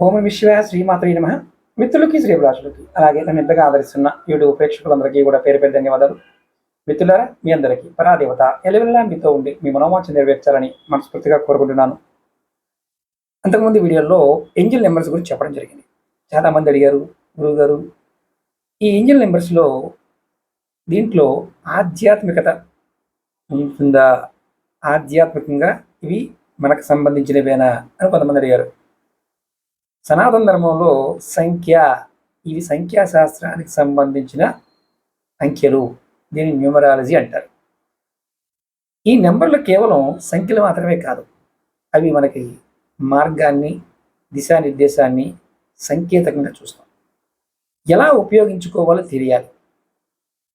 ఓం విశ్వ శ్రీమాత్రే నమః. మిత్రులకి, శ్రీభిలాషులకి, అలాగే నన్ను ఎంతగా ఆదరిస్తున్న యూట్యూబ్ ప్రేక్షకులందరికీ కూడా పేరు పేరు ధన్యవాదాలు. మిత్రులారా, మీ అందరికీ పరాదేవత ఎల్లవెల్లా మీతో ఉండి మీ మనోవాంఛ నెరవేర్చాలని మనస్ఫూర్తిగా కోరుకుంటున్నాను. అంతకుముందు వీడియోలో ఏంజిల్ నెంబర్స్ గురించి చెప్పడం జరిగింది. చాలామంది అడిగారు, గురువుగారు ఈ ఏంజిల్ నెంబర్స్లో దీంట్లో ఆధ్యాత్మికత ఉంటుందా? ఆధ్యాత్మికంగా ఇవి మనకు సంబంధించినవేనా అని కొంతమంది అడిగారు. సనాతన ధర్మంలో ఇవి సంఖ్యాశాస్త్రానికి సంబంధించిన అంకెలు. దీన్ని న్యూమరాలజీ అంటారు. ఈ నెంబర్లు కేవలం సంఖ్యలు మాత్రమే కాదు, అవి మనకి మార్గాన్ని, దిశానిర్దేశాన్ని సంకేతంగా చూస్తాం. ఎలా ఉపయోగించుకోవాలో తెలియాలి.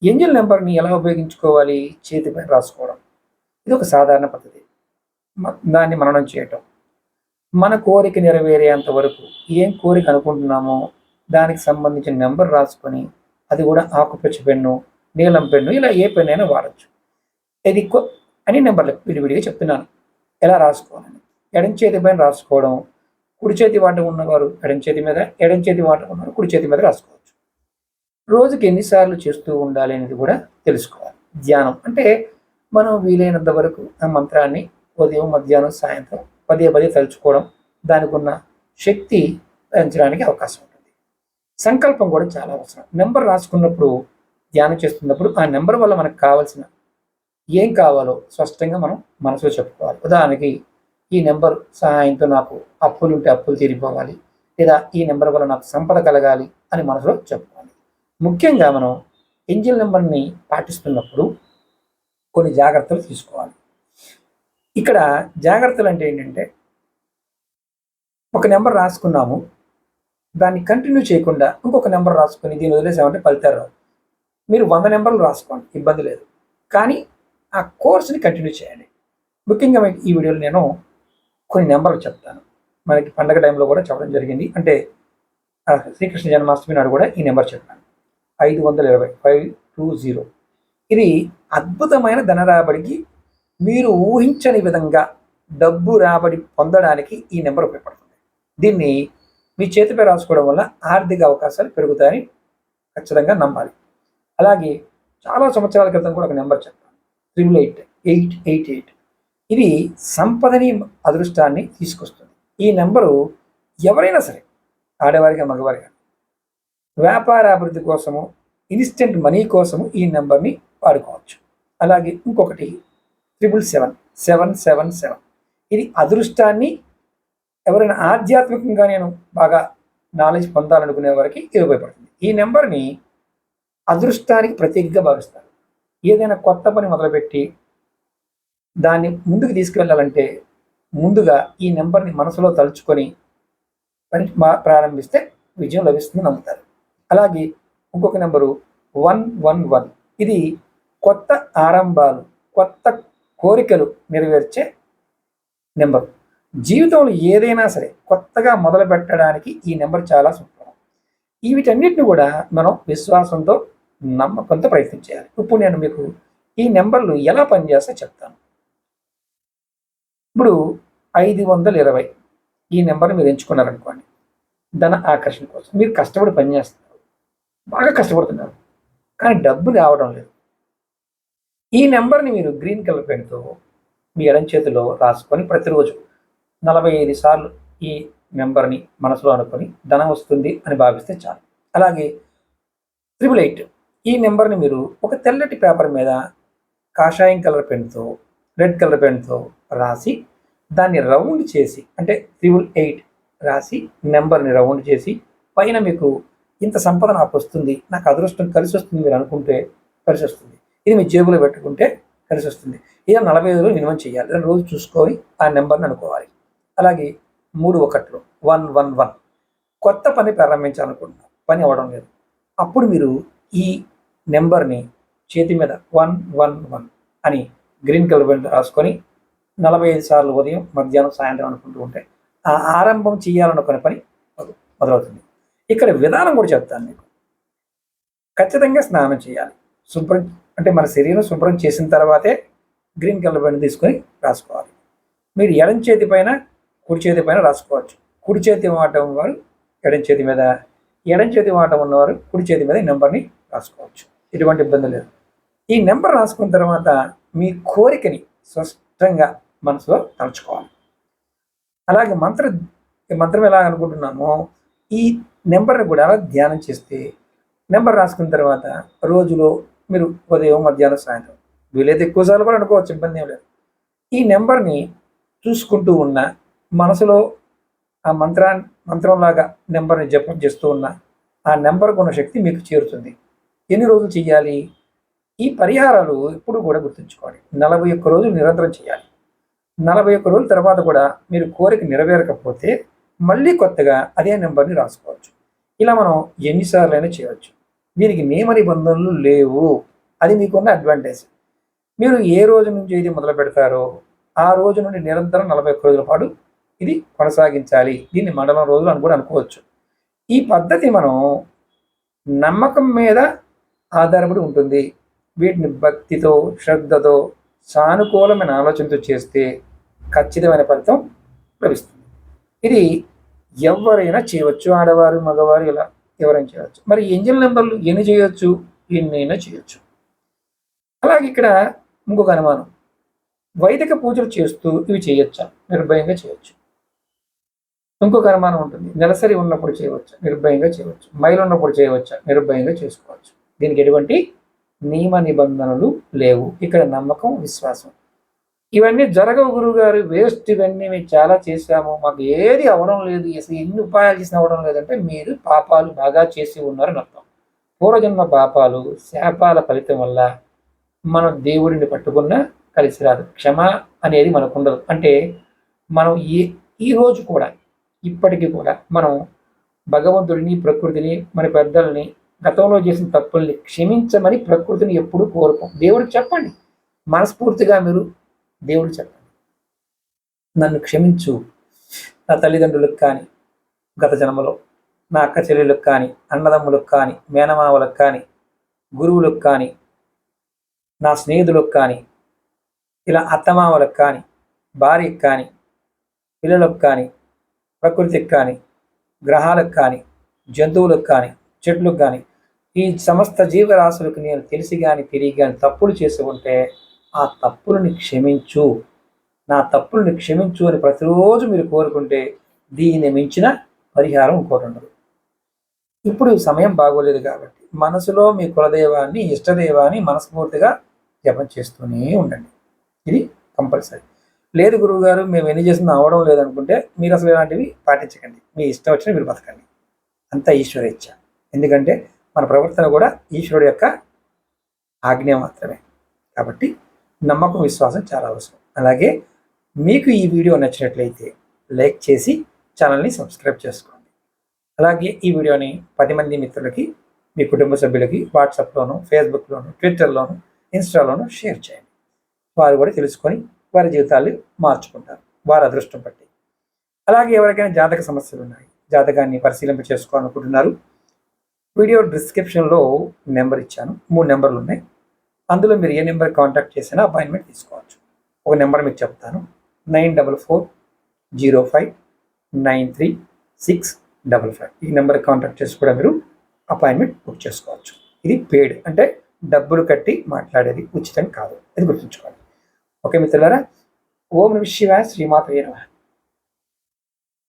ఏంజిల్ నెంబర్ని ఎలా ఉపయోగించుకోవాలి? చేతిపై రాసుకోవడం, ఇది ఒక సాధారణ పద్ధతి. దాన్ని మననం చేయటం, మన కోరిక నెరవేరేంత వరకు ఏం కోరిక అనుకుంటున్నామో దానికి సంబంధించిన నెంబర్ రాసుకొని, అది కూడా ఆకుపచ్చ పెన్ను, నీలం పెన్ను, ఇలా ఏ పెన్ను అయినా వాడచ్చు. ఇది అన్ని నెంబర్లు విడివిడిగా చెప్తున్నాను ఎలా రాసుకోవాలని. ఎడం చేతి పైన రాసుకోవడం, కుడి చేతి వాటం ఉన్నవారు ఎడం చేతి మీద, ఎడం చేతి వాటం ఉన్నవారు కుడి చేతి మీద రాసుకోవచ్చు. రోజుకి ఎన్నిసార్లు చేస్తూ ఉండాలి అనేది కూడా తెలుసుకోవాలి. ధ్యానం అంటే మనం వీలైనంత వరకు ఆ మంత్రాన్ని ఉదయం, మధ్యాహ్నం, సాయంత్రం పదే పదే తలుచుకోవడం, దానికి ఉన్న శక్తి పెంచడానికి అవకాశం ఉంటుంది. సంకల్పం కూడా చాలా అవసరం. నెంబర్ రాసుకున్నప్పుడు, ధ్యానం చేస్తున్నప్పుడు ఆ నెంబర్ వల్ల మనకు కావాల్సిన ఏం కావాలో స్పష్టంగా మనం మనసులో చెప్పుకోవాలి. ఉదాహరణకి, ఈ నెంబర్ సహాయంతో నాకు అప్పులు ఉంటే అప్పులు తీరిపోవాలి, లేదా ఈ నెంబర్ వల్ల నాకు సంపద కలగాలి అని మనసులో చెప్పుకోవాలి. ముఖ్యంగా మనం ఏంజిల్ నెంబర్ని పాటిస్తున్నప్పుడు కొన్ని జాగ్రత్తలు తీసుకోవాలి. ఇక్కడ జాగ్రత్తలు అంటే ఏంటంటే, ఒక నెంబర్ రాసుకున్నాము, దాన్ని కంటిన్యూ చేయకుండా ఇంకొక నెంబర్ రాసుకొని దీన్ని వదిలేసామంటే ఫలితాలు రావు. మీరు 100 నెంబర్లు రాసుకోండి, ఇబ్బంది లేదు. కానీ ఆ కోర్స్ని కంటిన్యూ చేయండి. ముఖ్యంగా మీకు ఈ వీడియోలో నేను కొన్ని నెంబర్లు చెప్తాను. మనకి పండగ టైంలో కూడా చెప్పడం జరిగింది. అంటే శ్రీకృష్ణ జన్మాష్టమి నాడు కూడా ఈ నెంబర్ చెప్పాను. 520 520. ఇది అద్భుతమైన ధన రాబడికి, మీరు ఊహించని విధంగా డబ్బు రాబడి పొందడానికి ఈ నెంబర్ ఉపయోగపడుతుంది. దీన్ని మీ చేతిపై రాసుకోవడం వల్ల ఆర్థిక అవకాశాలు పెరుగుతాయని ఖచ్చితంగా నమ్మాలి. అలాగే చాలా సంవత్సరాల క్రితం కూడా ఒక నెంబర్ చెప్పాను, 888. ఇది సంపదని, అదృష్టాన్ని తీసుకొస్తుంది. ఈ నెంబరు ఎవరైనా సరే, ఆడవారిగా మగవారిగా, వ్యాపార అభివృద్ధి కోసము, ఇన్స్టెంట్ మనీ కోసము ఈ నెంబర్ని వాడుకోవచ్చు. అలాగే ఇంకొకటి 777. ఇది అదృష్టాన్ని, ఎవరైనా ఆధ్యాత్మికంగా నేను బాగా నాలెడ్జ్ పొందాలనుకునే వారికి ఇది ఉపయోగపడుతుంది. ఈ నెంబర్ని అదృష్టానికి ప్రతీకగా భావిస్తారు. ఏదైనా కొత్త పని మొదలుపెట్టి దాన్ని ముందుకు తీసుకువెళ్ళాలంటే ముందుగా ఈ నెంబర్ని మనసులో తలుచుకొని పని ప్రారంభిస్తే విజయం లభిస్తుందని నమ్ముతారు. అలాగే ఇంకొక నెంబరు 111. ఇది కొత్త ఆరంభాలు, కొత్త కోరికలు నెరవేర్చే నెంబర్. జీవితంలో ఏదైనా సరే కొత్తగా మొదలు పెట్టడానికి ఈ నెంబర్ చాలా సూక్తం. వీటన్నిటిని కూడా మనం విశ్వాసంతో, నమ్మకంతో ప్రయత్నం చేయాలి. ఇప్పుడు నేను మీకు ఈ నెంబర్లు ఎలా పనిచేస్తా చెప్తాను. ఇప్పుడు 520 ఈ నెంబర్ని మీరు ఎంచుకున్నారనుకోండి, ధన ఆకర్షణ కోసం మీరు కష్టపడి పనిచేస్తున్నారు, బాగా కష్టపడుతున్నారు, కానీ డబ్బు రావడం లేదు. ఈ నెంబర్ని మీరు గ్రీన్ కలర్ పెన్తో మీ ఎడం చేతిలో రాసుకొని ప్రతిరోజు 45 సార్లు ఈ నెంబర్ని మనసులో అనుకొని ధనం వస్తుంది అని భావిస్తే చాలు. అలాగే 888 ఈ నెంబర్ని మీరు ఒక తెల్లటి పేపర్ మీద కాషాయం కలర్ పెన్తో, రెడ్ కలర్ పెన్తో రాసి దాన్ని రౌండ్ చేసి, అంటే 888 రాసి నెంబర్ని రౌండ్ చేసి పైన మీకు ఇంత సంపద నాకు వస్తుంది, నాకు అదృష్టం కలిసి వస్తుంది మీరు అనుకుంటే కలిసి వస్తుంది. ఇది మీ జేబులో పెట్టుకుంటే కలిసి వస్తుంది. ఇలా 45 రోజులు మినిమం చేయాలి. రోజు చూసుకొని ఆ నెంబర్ని అనుకోవాలి. అలాగే 111 కొత్త పని ప్రారంభించాలనుకుంటున్నాం, పని అవ్వడం లేదు. అప్పుడు మీరు ఈ నెంబర్ని చేతి మీద 111 అని గ్రీన్ కలర్ పెన్ రాసుకొని 45 సార్లు ఉదయం, మధ్యాహ్నం, సాయంత్రం అనుకుంటూ ఉంటే ఆ ఆరంభం చేయాలనుకునే పని మొదలవుతుంది. ఇక్కడ విధానం కూడా చెప్తాను మీకు. ఖచ్చితంగా స్నానం చేయాలి. శుభ్రం అంటే మన శరీరం శుభ్రం చేసిన తర్వాతే గ్రీన్ కలర్ పెన్ తీసుకొని రాసుకోవాలి. మీరు ఎడం చేతి పైన, కుడి చేతి పైన రాసుకోవచ్చు. కుడి చేతి వాటం వారు ఎడం చేతి మీద, ఎడం చేతి వాటం ఉన్నవారు కుడి చేతి మీద ఈ నెంబర్ని రాసుకోవచ్చు. ఎటువంటి ఇబ్బంది లేదు. ఈ నెంబర్ రాసుకున్న తర్వాత మీ కోరికని స్పష్టంగా మనసులో తలుచుకోవాలి. అలాగే మంత్రం ఎలా అనుకుంటున్నామో ఈ నెంబర్ని కూడా ధ్యానం చేస్తే, నెంబర్ రాసుకున్న తర్వాత రోజులో మీరు ఉదయం, మధ్యాహ్నం, సాయంత్రం వీలైతే ఎక్కువసార్లు కూడా అనుకోవచ్చు, ఇబ్బంది ఏం లేదు. ఈ నెంబర్ని చూసుకుంటూ ఉన్న మనసులో ఆ మంత్రంలాగా నెంబర్ని జపం చేస్తూ ఉన్న ఆ నెంబర్కు ఉన్న శక్తి మీకు చేరుతుంది. ఎన్ని రోజులు చేయాలి? ఈ పరిహారాలు ఎప్పుడు కూడా గుర్తుంచుకోండి. 41 రోజులు నిరంతరం చేయాలి. 41 రోజుల తర్వాత కూడా మీరు కోరిక నెరవేరకపోతే మళ్ళీ కొత్తగా అదే నెంబర్ని రాసుకోవచ్చు. ఇలా మనం ఎన్నిసార్లైనా చేయవచ్చు. దీనికి నియమ నిబంధనలు లేవు. అది మీకున్న అడ్వాంటేజ్. మీరు ఏ రోజు నుంచి ఇది మొదలు పెడతారో ఆ రోజు నుండి నిరంతరం 41 రోజుల పాటు ఇది కొనసాగించాలి. దీన్ని మండలం రోజులు అని కూడా అనుకోవచ్చు. ఈ పద్ధతి మనం నమ్మకం మీద ఆధారపడి ఉంటుంది. వీటిని భక్తితో, శ్రద్ధతో, సానుకూలమైన ఆలోచనతో చేస్తే ఖచ్చితమైన ఫలితం లభిస్తుంది. ఇది ఎవరైనా చేయవచ్చు. ఆడవారు, మగవారు ఇలా ఎవరైనా చేయవచ్చు. మరి ఏంజల్ నెంబర్లు ఎన్ని చేయొచ్చు? ఎన్నైనా చేయొచ్చు. అలాగే ఇక్కడ ఇంకొక అనుమానం, వైదిక పూజలు చేస్తూ ఇవి చేయొచ్చా? నిర్భయంగా చేయొచ్చు. ఇంకొక అనుమానం ఉంటుంది, నెలసరి ఉన్నప్పుడు చేయవచ్చా? నిర్భయంగా చేయవచ్చు. మైలు ఉన్నప్పుడు చేయవచ్చా? నిర్భయంగా చేసుకోవచ్చు. దీనికి ఎటువంటి నియమ నిబంధనలు లేవు. ఇక్కడ నమ్మకం, విశ్వాసం. ఇవన్నీ జరగవు గురువుగారు, వేస్ట్, ఇవన్నీ మేము చాలా చేశాము, మాకు ఏది అవడం లేదు, అసలు ఎన్ని ఉపాయాలు చేసిన అవడం లేదంటే మీరు పాపాలు బాగా చేసి ఉన్నారని అర్థం. పూర్వజన్మ పాపాలు, శాపాల ఫలితం వల్ల మనం దేవుడిని పట్టుకున్నా కలిసి రాదు. క్షమ అనేది మనకు ఉండదు. అంటే మనం ఈ రోజు కూడా, ఇప్పటికీ కూడా మనం భగవంతుడిని, ప్రకృతిని, మన పెద్దల్ని, గతంలో చేసిన తప్పుల్ని క్షమించమని ప్రకృతిని ఎప్పుడు కోరుకోం. దేవుడికి చెప్పండి, మనస్ఫూర్తిగా మీరు దేవుడికి చెప్పండి, నన్ను క్షమించు. నా తల్లిదండ్రులకు కానీ, గత జన్మలో నా అక్క చెల్లెళ్ళకు కానీ, అన్నదమ్ములకు కానీ, మేనమావలకు కానీ, గురువులకు కానీ, నా స్నేహితులకు కానీ, ఇలా అత్తమామలకు కానీ, భార్యకు కానీ, పిల్లలకు కానీ, ప్రకృతికి కానీ, గ్రహాలకు కానీ, జంతువులకు కానీ, చెట్లకు కానీ, ఈ సమస్త జీవరాశులకు నేను తెలిసి కానీ తెలియ కానీ తప్పులు చేసి ఉంటే ఆ తప్పులను క్షమించు, నా తప్పులను క్షమించు అని ప్రతిరోజు మీరు కోరుకుంటే దీన్ని మించిన పరిహారం ఇంకోటి ఉండదు. ఇప్పుడు సమయం బాగోలేదు కాబట్టి మనసులో మీ కులదైవాన్ని, ఇష్టదైవాన్ని మనస్ఫూర్తిగా జపం చేస్తూనే ఉండండి. ఇది కంపల్సరీ. లేదు గురువుగారు మేము ఎన్ని చేసినా అవడం లేదనుకుంటే మీరు అసలు ఇలాంటివి పాటించకండి. మీ ఇష్టం వచ్చిన మీరు బతకండి. అంతా ఈశ్వర ఇచ్చ. ఎందుకంటే మన ప్రవర్తన కూడా ఈశ్వరుడు యొక్క ఆజ్ఞ మాత్రమే. కాబట్టి నమ్మకం, విశ్వాసం చాలా అవసరం. అలాగే మీకు ఈ వీడియో నచ్చినట్లయితే లైక్ చేసి ఛానల్ని సబ్స్క్రైబ్ చేసుకోండి. అలాగే ఈ వీడియోని 10 మంది మిత్రులకి, మీ కుటుంబ సభ్యులకి వాట్సాప్లోను, ఫేస్బుక్లోను, ట్విట్టర్లోను, ఇన్స్టాలోను షేర్ చేయండి. వారు కూడా తెలుసుకొని వారి జీవితాలు మార్చుకుంటారు, వారి అదృష్టం బట్టి. అలాగే ఎవరికైనా జాతక సమస్యలు ఉన్నాయి, జాతకాన్ని పరిశీలింప చేసుకోవాలనుకుంటున్నారు, వీడియో డిస్క్రిప్షన్లో నెంబర్ ఇచ్చాను. 3 నెంబర్లు ఉన్నాయి. అందులో మీరు ఏ నెంబర్ కాంటాక్ట్ చేసినా అపాయింట్మెంట్ తీసుకోవచ్చు. ఒక నెంబర్ మీకు చెప్తాను, 9440593655. ఈ నెంబర్ కాంటాక్ట్ చేసి కూడా మీరు అపాయింట్మెంట్ బుక్ చేసుకోవచ్చు. ఇది పెయిడ్, అంటే డబ్బులు కట్టి మాట్లాడేది, ఉచితం కాదు. అది గుర్తుంచుకోండి. ఓకే మిత్రులారా, ఓం నమః శివాయ, శ్రీమాత్రే నమః.